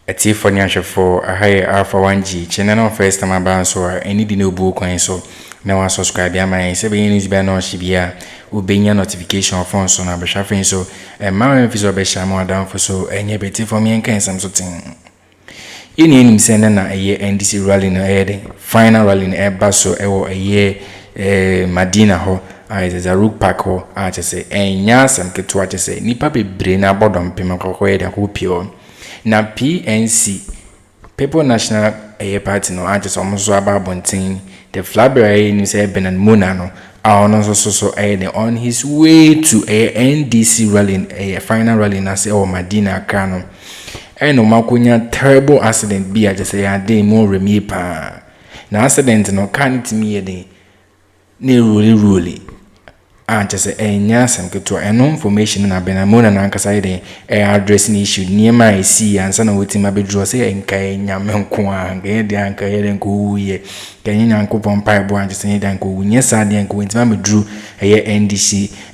a tea for Nyasha for a higher Alpha 1G channel first time about so any dino book coin so now I subscribe ya my 7 news by no shibia ubenya notification phone so na besha so and my office obesha more down for so any betty for me and can some something in him sending a year NDC rally no heading final rally in air so a year Madina ho is a rook pack ho I just say and yas and get what I say nipa be brain about on pima kokoe da pure na PNC People National Party no I just almost about bunting the Flagbearer news and Mornah no also on his way to a NDC rally a final rally na say oh Madina Akroma and no makunya terrible accident be I just say a day more remi pa na accident no can't me a ne really just say nyasam keto eno information na bena Mornah na nkasa ide addressing issue niema isi ansa na wetima bedro say enka nyame nko a nge de anka yele nko wuye kenye nyanko pompa ebo anje say de nko wunye sade nko wetima bedru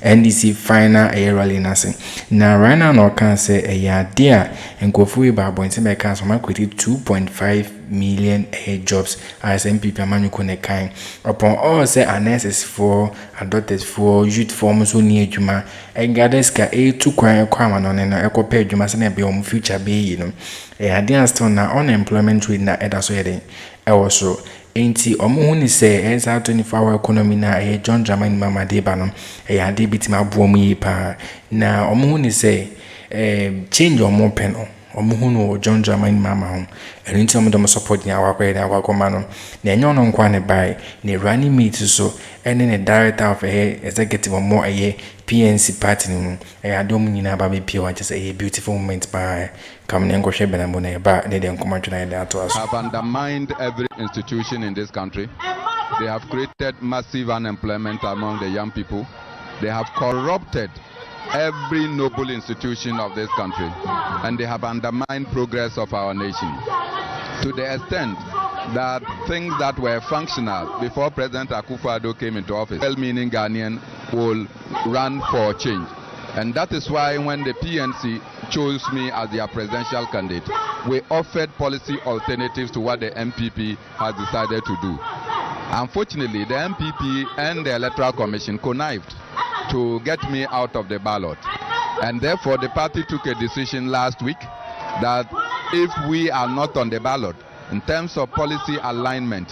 NDC final rally na say na right now no can say ade a nkofu e ba bonti be kan so ma kweti 2.5 million jobs as MPP amanyuko ne kan upon all say anesses for adults for youth form so ni adwuma engadeska to kwan kwama no ne no ekopa adwuma se na be om future be yi no ade still na unemployment rate na eda so yede so enti omo ni say esa 24-hour economy na John Dramani Mahama Deba no ade bitima abomu yi pa na omo ni say change omo pen omuhunu John Dramani Mahama ho enti omo dom support nya wakwa da Akroma no na enyo no nkwa ne bai ne running mate so ene ne director of executive mo PNC party no adom nyina ba be pie wa just a beautiful moment by come ne nkwohwe benambo na ba ne de nkoma twana da to aso have undermined every institution in this country. They have created massive unemployment among the young people. They have corrupted every noble institution of this country, and they have undermined progress of our nation to the extent that things that were functional before President Akufo-Addo came into office, well-meaning Ghanaian will run for change. And that is why when the PNC chose me as their presidential candidate, we offered policy alternatives to what the MPP has decided to do. Unfortunately, the MPP and the Electoral Commission connived to get me out of the ballot. And therefore, the party took a decision last week that if we are not on the ballot, in terms of policy alignment,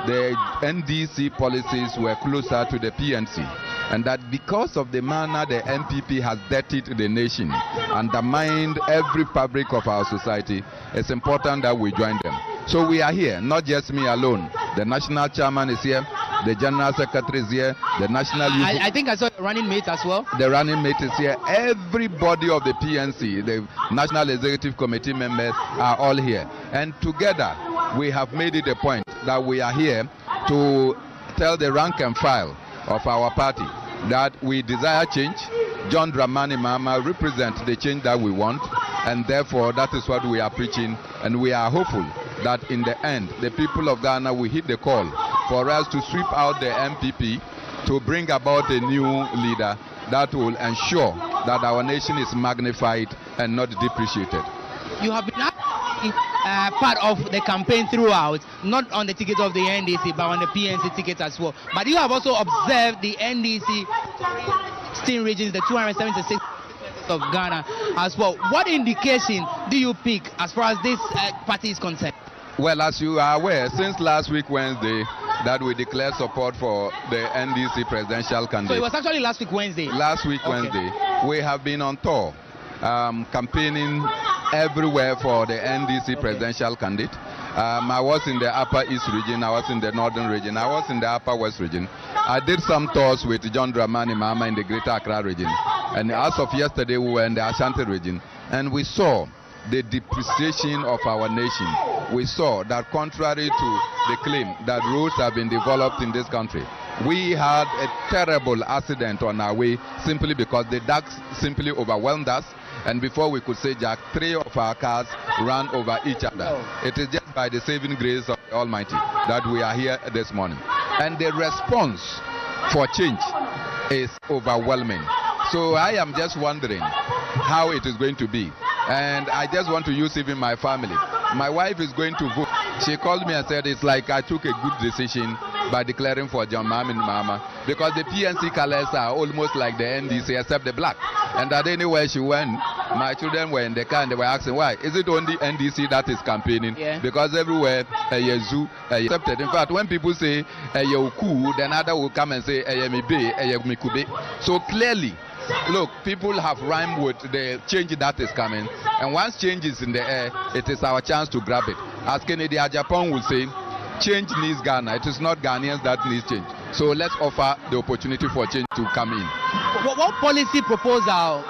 the NDC policies were closer to the PNC. And that because of the manner the MPP has dirtied the nation, undermined every fabric of our society, it's important that we join them. So we are here, not just me alone. The national chairman is here, the general secretary is here, the national youth. I think I saw the running mate as well. The running mate is here. Everybody of the PNC, the National Executive Committee members are all here. And together, we have made it a point that we are here to tell the rank and file of our party that we desire change. John Dramani Mahama represents the change that we want, and therefore that is what we are preaching, and we are hopeful that in the end the people of Ghana will hit the call for us to sweep out the MPP to bring about a new leader that will ensure that our nation is magnified and not depreciated. You have been part of the campaign throughout, not on the ticket of the NDC, but on the PNC ticket as well. But you have also observed the NDC steering regions, the 276 of Ghana as well. What indication do you pick as far as this party is concerned? Well, as you are aware, since last week Wednesday, that we declared support for the NDC presidential candidate. So it was actually last week Wednesday? Last week Wednesday. We have been on tour, campaigning everywhere for the NDC presidential candidate. I was in the Upper East region, I was in the Northern region, I was in the Upper West region. I did some tours with John Dramani Mahama in the Greater Accra region. And as of yesterday, we were in the Ashanti region, and we saw the depreciation of our nation. We saw that contrary to the claim that roads have been developed in this country, we had a terrible accident on our way simply because the ducks simply overwhelmed us, and before we could say jack, 3 of our cars ran over each other. It is just by the saving grace of the Almighty that we are here this morning. And the response for change is overwhelming. So I am just wondering how it is going to be. And I just want to use even my family. My wife is going to vote. She called me and said it's like I took a good decision by declaring for John Mahama because the PNC colors are almost like the NDC except the black. And that anywhere she went, my children were in the car and they were asking why. Is it only NDC that is campaigning? Yeah. Because everywhere zoo accepted. In fact, when people say cool, then other will come and say so clearly. Look, people have rhymed with the change that is coming, and once change is in the air, it is our chance to grab it. As Kennedy Japan will say, change needs Ghana. It is not Ghanaians that needs change. So let's offer the opportunity for change to come in. What policy proposal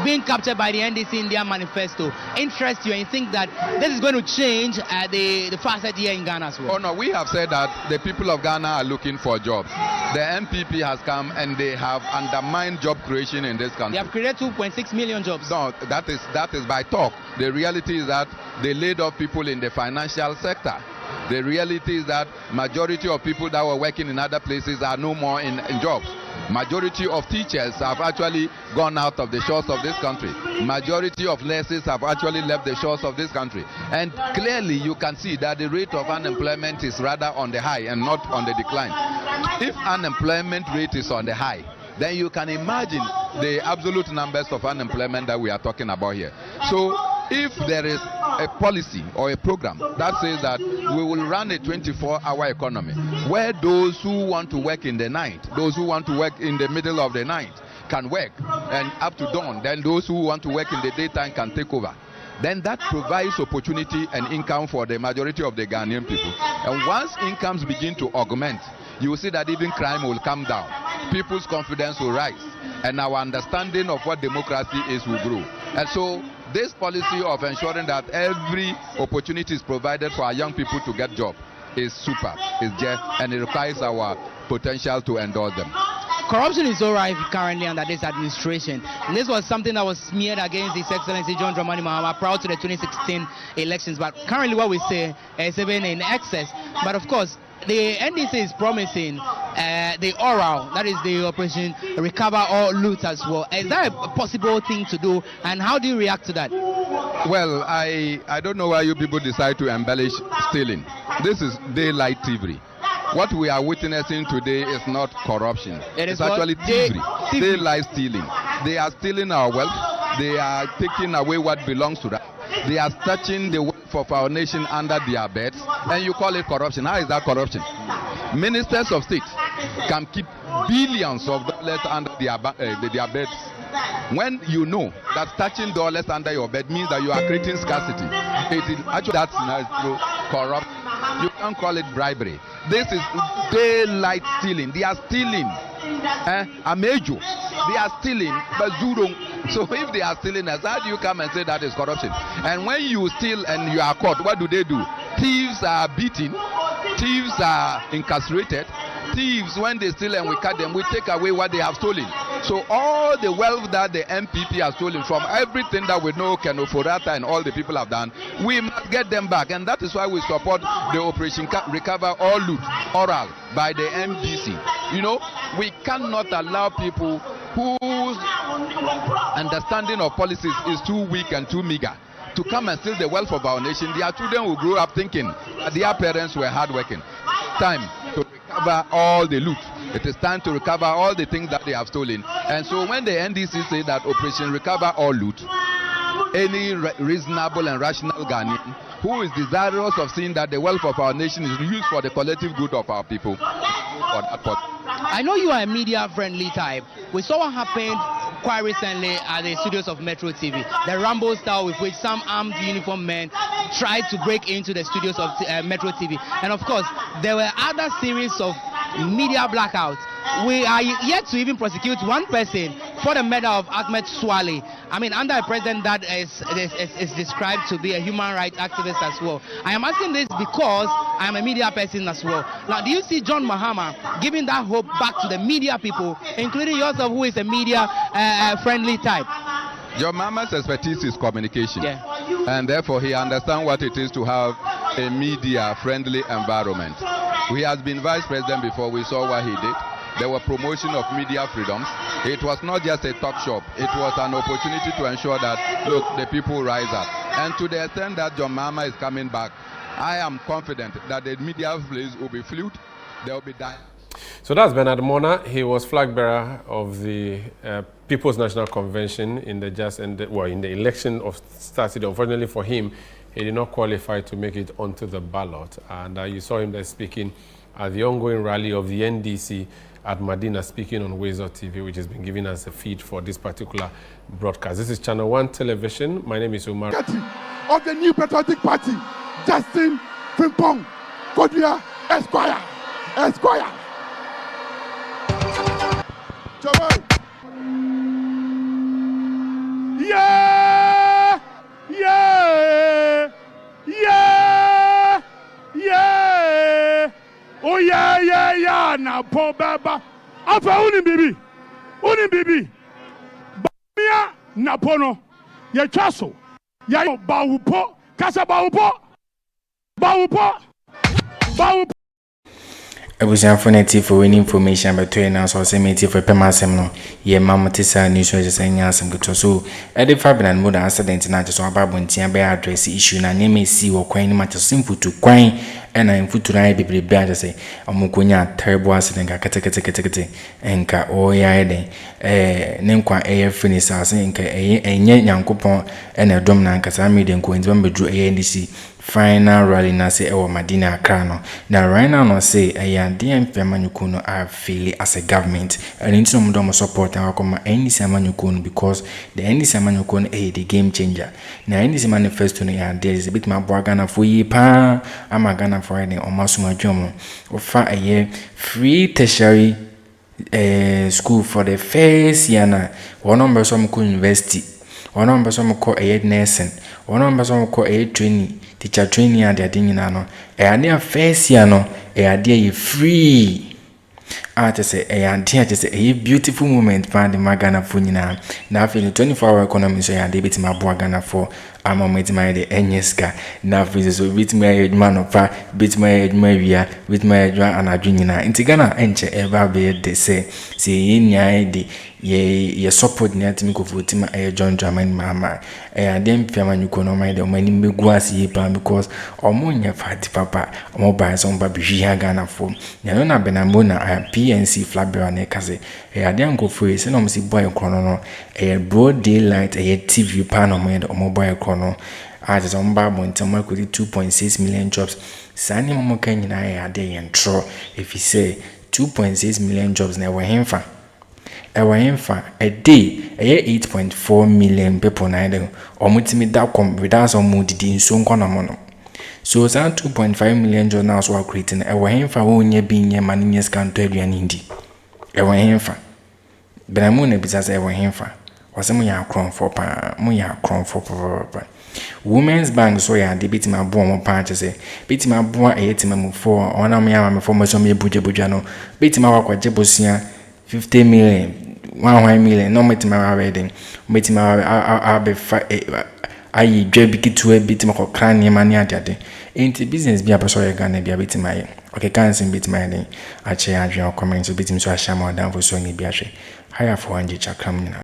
being captured by the NDC in their manifesto interests you and you think that this is going to change the facet here in Ghana as well? Oh no, we have said that the people of Ghana are looking for jobs. The MPP has come and they have undermined job creation in this country. They have created 2.6 million jobs. No, that is by talk. The reality is that they laid off people in the financial sector. The reality is that majority of people that were working in other places are no more in jobs. Majority of teachers have actually gone out of the shores of this country. Majority of nurses have actually left the shores of this country. And clearly you can see that the rate of unemployment is rather on the high and not on the decline. If unemployment rate is on the high, then you can imagine the absolute numbers of unemployment that we are talking about here. So if there is a policy or a program that says that we will run a 24-hour economy where those who want to work in the night, those who want to work in the middle of the night can work and up to dawn, then those who want to work in the daytime can take over, then that provides opportunity and income for the majority of the Ghanaian people. And once incomes begin to augment, you will see that even crime will come down, people's confidence will rise, and our understanding of what democracy is will grow. And so this policy of ensuring that every opportunity is provided for our young people to get jobs is super, is just, and it requires our potential to endorse them. Corruption is all right currently under this administration. And this was something that was smeared against His Excellency John Dramani Mahama prior to the 2016 elections. But currently what we say is even in excess. But of course, the NDC is promising the oral, that is the operation recover or loot as well. Is that a possible thing to do, and how do you react to that? Well, I don't know why you people decide to embellish stealing. This is daylight thievery. What we are witnessing today is not corruption. It's actually thievery. Daylight stealing. They are stealing our wealth. They are taking away what belongs to them. They are touching the wealth of our nation under their beds, and you call it corruption. How is that corruption? Ministers of state can keep billions of dollars under their beds. When you know that touching dollars under your bed means that you are creating scarcity, it is actually that's corrupt. You can't call it bribery. This is daylight stealing. They are stealing. Amejo. They are stealing. Bazurong. So if they are stealing us, how do you come and say that is corruption? And when you steal and you are caught, what do? Thieves are beaten. Thieves are incarcerated. Thieves, when they steal and we cut them, we take away what they have stolen. So all the wealth that the MPP has stolen from everything that we know Keno Forata and all the people have done, we must get them back. And that is why we support the Operation Recover or Loot, oral, by the NDC. You know, we cannot allow people whose understanding of policies is too weak and too meager to come and steal the wealth of our nation. Their children will grow up thinking that their parents were hardworking. Time to recover all the loot. It is time to recover all the things that they have stolen. And so when the NDC say that Operation Recover or Loot, any reasonable and rational Ghanaian who is desirous of seeing that the wealth of our nation is used for the collective good of our people. I know you are a media-friendly type. We saw what happened quite recently at the studios of Metro TV. The Rambo style with which some armed uniformed men tried to break into the studios of Metro TV. And of course, there were other series of media blackouts. We are yet to even prosecute one person for the murder of Ahmed Swale. I mean, under a president that is described to be a human rights activist as well. I am asking this because I am a media person as well. Now, do you see John Mahama giving that hope back to the media people, including yourself, who is a media friendly type? John Mahama's expertise is communication, and therefore he understands what it is to have a media friendly environment. He has been vice president before. We saw what he did. There were promotion of media freedoms. It was not just a talk shop. It was an opportunity to ensure that, look, the people rise up. And to the extent that John Mahama is coming back, I am confident that the media place will be fluid. There will be dialogue. So that's Bernard Mornah. He was flag bearer of the People's National Convention in the in the election of Saturday. Unfortunately for him, he did not qualify to make it onto the ballot. And you saw him there speaking at the ongoing rally of the NDC at Medina, speaking on Newz TV, which has been giving us a feed for this particular broadcast. This is Channel 1 Television. My name is Umar. Of the New Patriotic Party, Justin Frimpong Kodia Esquire. Yeah! Oh yeah, now poor baba. Alpha OneTV. Bamia Napono. Ya chaso. Ya baupo. Kasa baupo. Abusianfoneti for any information between us or semeti for pemasem ye mamotisa news saying good so Eddie Fabian and Mornah accident na just about buntia be address issue na name see or quine matter simple to quine and I'm foot to ride be bad say amukunya terrible accident kete enka o ya den nemkwa finish as enka enye nyankopon na dom na nkasa media ko nti bambedu NDC final rally na say ewo Medina Accra no na right now no say DM Famanyuku no are feeling as a government and into some dom support and Akroma NDC Amanyuku because the NDC Amanyuku the game changer na NDC manifesto no ya there is a bit mabwa Ghana for ye pa ama Ghana for any omasuma dwomo ofa free tertiary school for the first year na one number some university one number some call nursing one number some call training teacher training and the thing no e first year no e free just say just a beautiful moment for the Ghana for nyina na feel 24-hour economy so ya dey bit ma bo Ghana for amometi my the enyeska na feel so bit my man of bit my wia bit my anadwo nyina nti Ghana enche eba be dey say nya dey ye support ni atimi ko vote ma John Dramani Mahama dem Famanyuku no my the mani megu asi pa because omonya fati papa omo ba so mba bi Ghana for nya na benambo na PNC Flagbearer ne kase dem go for say no msi boy krono no broad daylight TV pa no mo omo boy krono just on Bible until 2.6 million jobs. Sani mo kan nyina yentro if you say 2.6 million jobs na hemfa a day 8.4 million people na dey omutimi da come without some didi nso nkono mo so 2.5 million jobs now so are creating hemfa wonye binye maninye scan to aduane ndi hemfa benamu na bisa say hemfa wasemu ya Akroma for pa mu ya Akroma for pa Women's Bank so ya de bitima bo mo pa say bitima bo eyetima mu for ona mo ya me for mo so me buja no bitima wakwaje bosia 50 million 1 million no bitima wedding bitima abe ayi dwebikitu e bitima ko kran ni mani adade enti business bi abeso ye Ghana bi bitima ye okay can't bitima den ache adwe comment bitima so ahya mo dan for so ni bi ahwe higher for 1 chakram